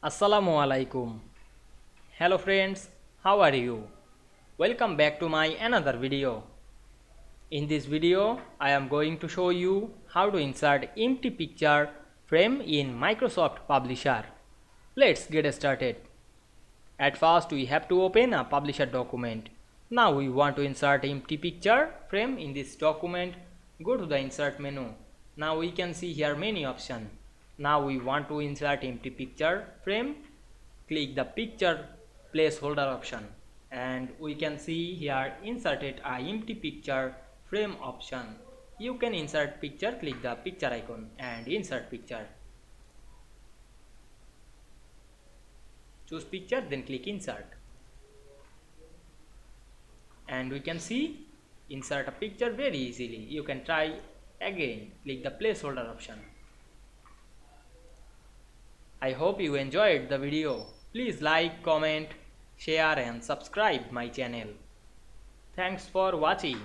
Assalamu Walaikum. Hello friends, how are you? Welcome back to my another video. In this video, I am going to show you how to insert empty picture frame in Microsoft Publisher. Let's get started. At first, we have to open a Publisher document. Now we want to insert empty picture frame in this document. Go to the Insert menu. Now we can see here many options. Now we want to insert empty picture frame. Click the picture placeholder option and we can see here inserted a empty picture frame option. You can insert picture, click the picture icon and insert picture. Choose picture, then click insert. And we can see insert a picture very easily. You can try again, click the placeholder option. I hope you enjoyed the video. Please like, comment, share and subscribe my channel. Thanks for watching.